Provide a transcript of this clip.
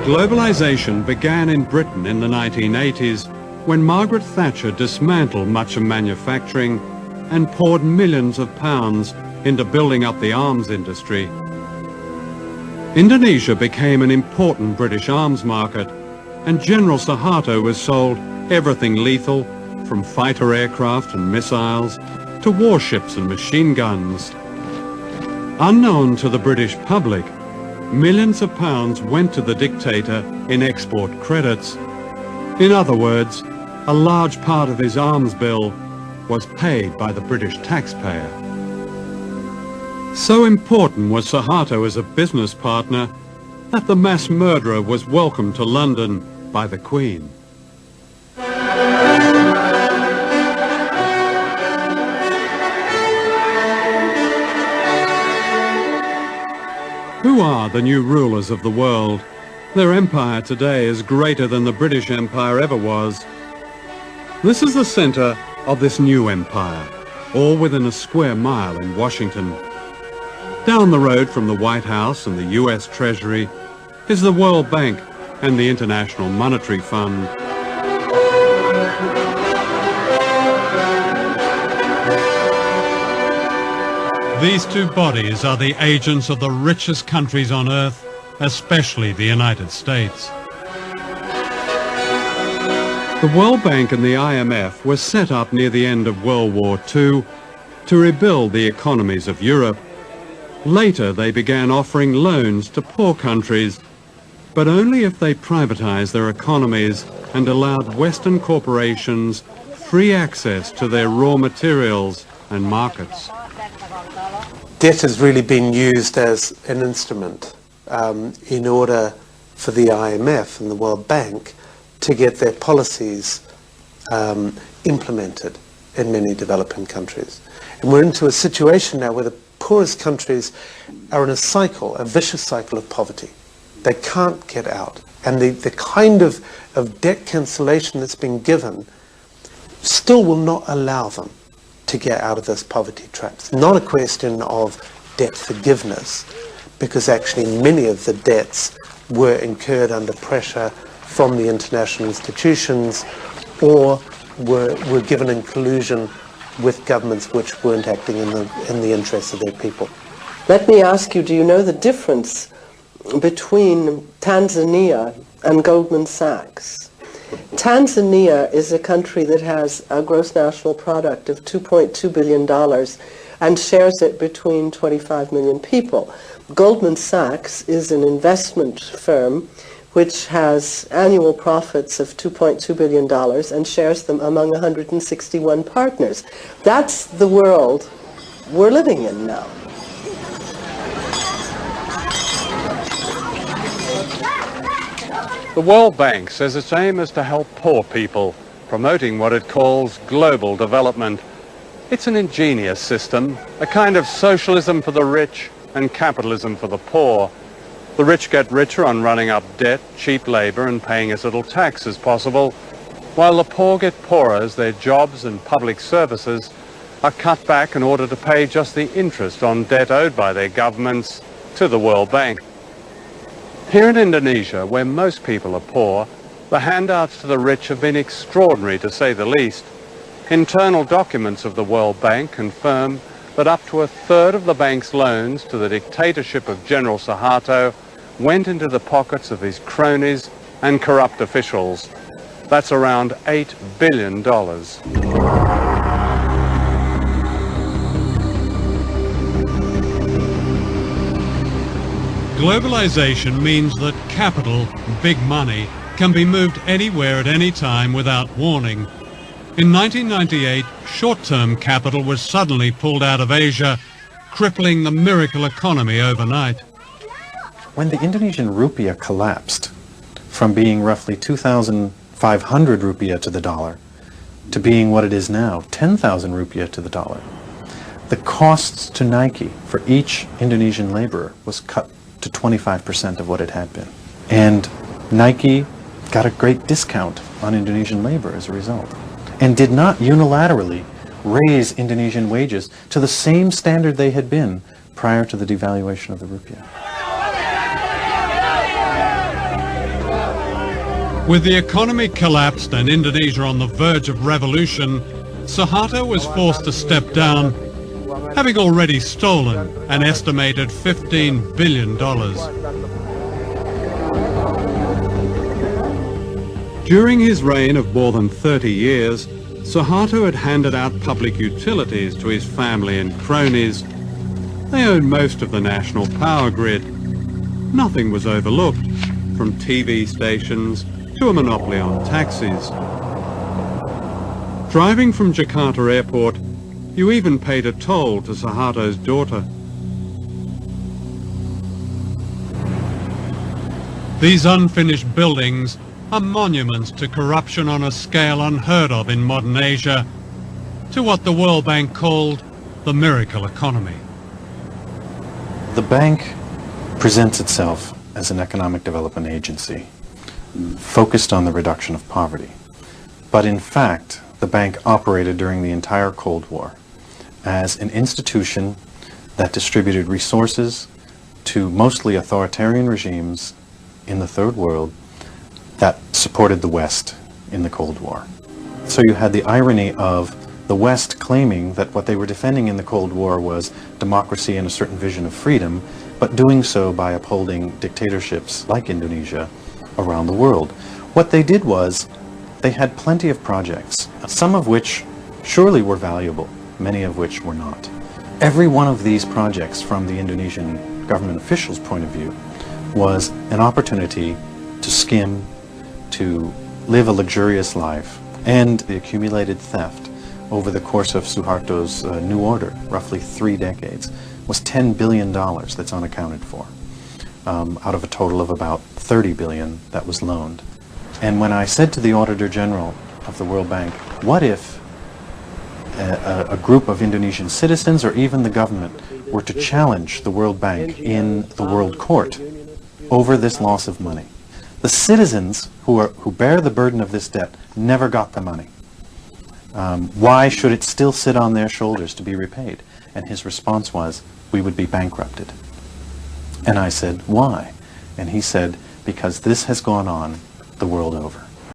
Globalisation began in Britain in the 1980s when Margaret Thatcher dismantled much of manufacturing and poured millions of pounds into building up the arms industry. Indonesia became an important British arms market, and General Soeharto was sold everything lethal, from fighter aircraft and missiles to warships and machine guns. Unknown to the British public, millions of pounds went to the dictator in export credits. In other words, a large part of his arms bill was paid by the British taxpayer. So important was Soeharto as a business partner that the mass murderer was welcomed to London by the Queen. Who are the new rulers of the world? Their empire today is greater than the British Empire ever was. This is the center of this new empire, all within a square mile in Washington. Down the road from the White House and the US Treasury is the World Bank and the International Monetary Fund. These two bodies are the agents of the richest countries on earth, especially the United States. The World Bank and the IMF were set up near the end of World War II to rebuild the economies of Europe. Later they began offering loans to poor countries, but only if they privatized their economies and allowed Western corporations free access to their raw materials and markets. Debt has really been used as an instrument in order for the IMF and the World Bank to get their policies implemented in many developing countries. And we're into a situation now where the poorest countries are in a cycle, a vicious cycle of poverty. They can't get out. And the kind of debt cancellation that's been given still will not allow them to get out of this poverty trap. It's not a question of debt forgiveness, because actually many of the debts were incurred under pressure from the international institutions or were given in collusion with governments which weren't acting in the interests of their people. Let me ask you, do you know the difference between Tanzania and Goldman Sachs? Tanzania is a country that has a gross national product of $2.2 billion and shares it between 25 million people. Goldman Sachs is an investment firm which has annual profits of $2.2 billion and shares them among 161 partners. That's the world we're living in now. The World Bank says its aim is to help poor people, promoting what it calls global development. It's an ingenious system, a kind of socialism for the rich and capitalism for the poor. The rich get richer on running up debt, cheap labor, and paying as little tax as possible, while the poor get poorer as their jobs and public services are cut back in order to pay just the interest on debt owed by their governments to the World Bank. Here in Indonesia, where most people are poor, the handouts to the rich have been extraordinary, to say the least. Internal documents of the World Bank confirm that up to a third of the bank's loans to the dictatorship of General Soeharto went into the pockets of his cronies and corrupt officials. That's around $8 billion. Globalization means that capital, big money, can be moved anywhere at any time without warning. In 1998, short-term capital was suddenly pulled out of Asia, crippling the miracle economy overnight. When the Indonesian rupiah collapsed from being roughly 2,500 rupiah to the dollar to being what it is now, 10,000 rupiah to the dollar, the costs to Nike for each Indonesian laborer was cut to 25% of what it had been. And Nike got a great discount on Indonesian labor as a result, and did not unilaterally raise Indonesian wages to the same standard they had been prior to the devaluation of the rupiah. With the economy collapsed and Indonesia on the verge of revolution, Soeharto was forced to step down, having already stolen an estimated $15 billion. During his reign of more than 30 years, Soeharto had handed out public utilities to his family and cronies. They owned most of the national power grid. Nothing was overlooked, from TV stations to a monopoly on taxis. Driving from Jakarta Airport, you even paid a toll to Soeharto's daughter. These unfinished buildings are monuments to corruption on a scale unheard of in modern Asia, to what the World Bank called the miracle economy. The bank presents itself as an economic development agency focused on the reduction of poverty. But in fact, the bank operated during the entire Cold War as an institution that distributed resources to mostly authoritarian regimes in the Third World that supported the West in the Cold War. So you had the irony of the West claiming that what they were defending in the Cold War was democracy and a certain vision of freedom, but doing so by upholding dictatorships like Indonesia around the world. What they did was they had plenty of projects, some of which surely were valuable, many of which were not. Every one of these projects, from the Indonesian government officials' point of view, was an opportunity to skim, to live a luxurious life, and the accumulated theft over the course of Suharto's new order, roughly 3 decades, was $10 billion that's unaccounted for, out of a total of about $30 billion that was loaned. And when I said to the Auditor General of the World Bank, what if a group of Indonesian citizens or even the government were to challenge the World Bank in the World Court over this loss of money? The citizens who bear the burden of this debt never got the money. Why should it still sit on their shoulders to be repaid? And his response was, we would be bankrupted. And I said, why? And he said, because this has gone on the world over.